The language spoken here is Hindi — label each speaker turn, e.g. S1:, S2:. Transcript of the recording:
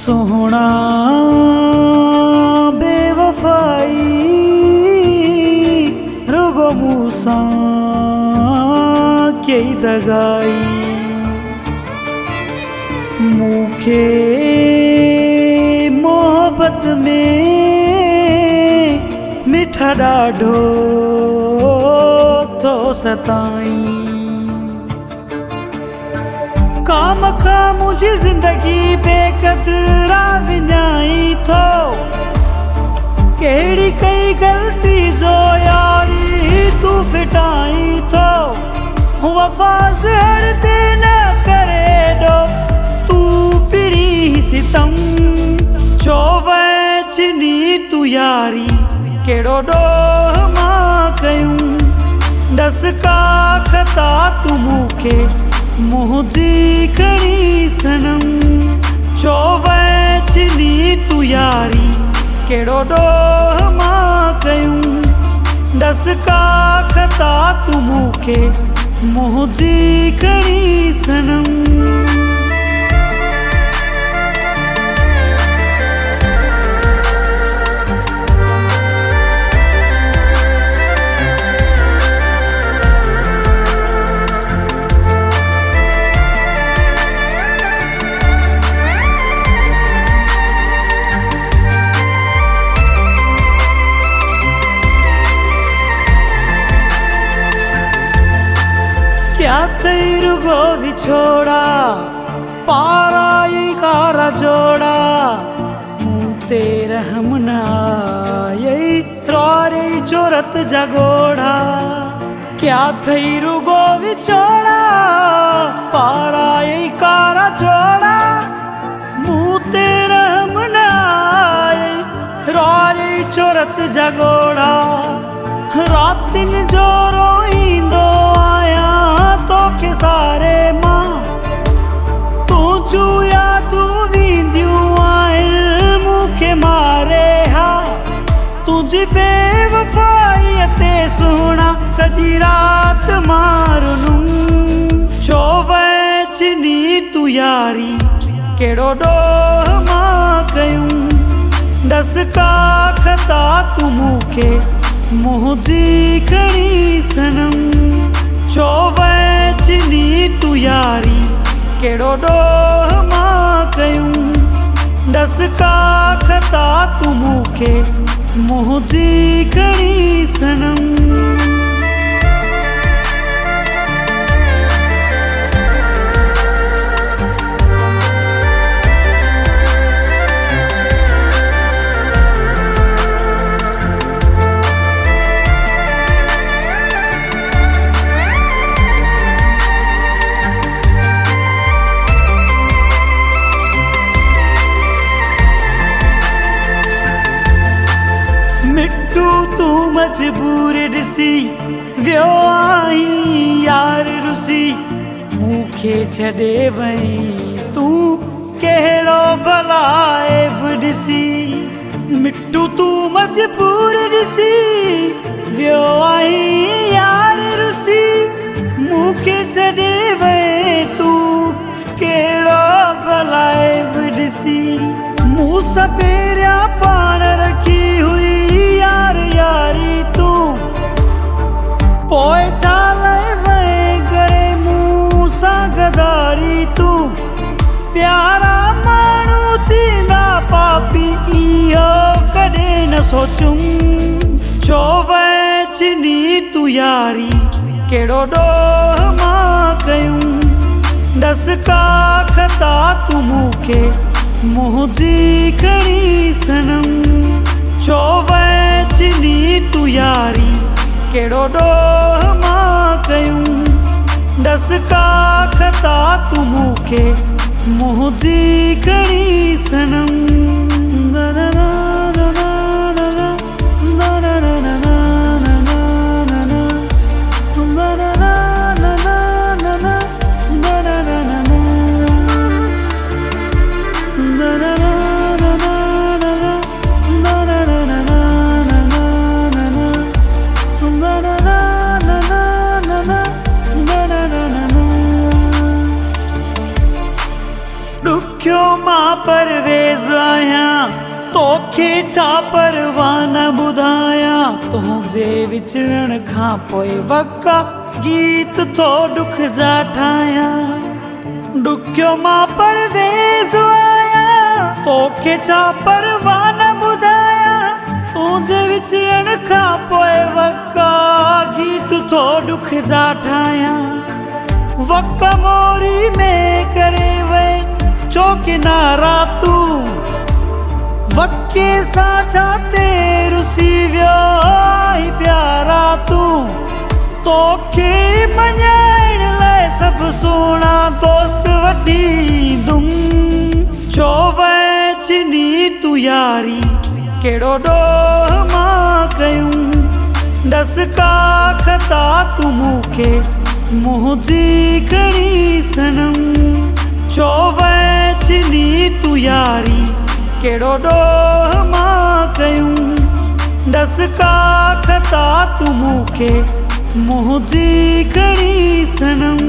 S1: सोहना बेवफाई रुगो मूसा के दगाई मुखे मोहब्बत में मिठा डाढो तो सताई काम खा मुझे जिंदगी बेकदरा विञाई थो केड़ी कई गलती जो यारी तू फिटाई थो वफा ज़हर ते न करे दो तू पिरी सितम चोवचनी तू यारी केड़ो डो मां कयूं दस का खता तू मुखे मुझी खड़ी सनम चोवचनी तू यारी केड़ो डो मां कयूं दस का खता तू मुखे मुझी खड़ी सनम क्या रुगो विछोड़ा पाराई कारा जोड़ा मुते रहम न आई रोरे जोरत जगोड़ा क्या रुगो विछोड़ा पाराई कारा जोड़ा मुते रहम न आई रोरे जोरत जगोड़ा रातिन जो रोईंदो आया तो के सारे मां तू जुया तू विंदियूं आहिनि मूंखे मारे हा तुझी बेवफाई ते सुहिणा सॼी राति मारुनुम चोवचनी तू यारी केड़ो ॾोह मां कयूं दस का खता तू मूंखे मुझी खड़ी सनम चोवचनी तू यारी केड़ो डोह मां कयूं दस का खता तू मूंखे मुझी खड़ी सनम मिट्टू तू मजबूर ॾिसी वियो आहीं यार रुसी मूंखे छॾे वई तूं कहिड़ो भलाए बि ॾिसी मिट्टू तू मजबूर ॾिसी वियो आहीं यार रुसी मूंखे छॾे वई तूं कहिड़ो भलाए बि ॾिसी मूं सपेरियां पाण रखी हुई यार यारी तू पोइ छा लाइ वए करे मूं सां गदारी तू प्यारा माण्हू थींदा पापी इहो कॾहिं न सोचूं चोवचनी तू यारी केड़ो ॾोह मां कयूं दस का खता तू मूंखे मुझी खड़ी सनम चोवचनी तू यारी केड़ो ॾोह मां कयूं दस का खता तू मूंखे मुझी खड़ी सनम तोखे छा परवाह न ॿुधायां तुंहिंजे विछड़ण खां पोइ वका गीत थो ॾुख जा ठाहियां ॾुखियो मां परवेज़ आहियां तोखे छा परवाह न ॿुधायां तुंहिंजे विछड़ण खां पोइ वका गीत थो ॾुख जा ठाहियां वक मोरी में करे वे छो किनारा तूं वके सां छा ते रुसी वियो आई प्यारा तूं तोखे मञाइण लाइ सभु सुहिणा दोस्त वठी ईंदुमि छो वैचनी तूं यारी कहिड़ो ॾोह मां कयूं डस का खता तूं मूंखे मुंहिंजी खणी सनम छो वैचनी तूं यारी कहिड़ो ॾोह मां कयूं डस का खता तूं मूंखे मुंहिंजी खणी सनम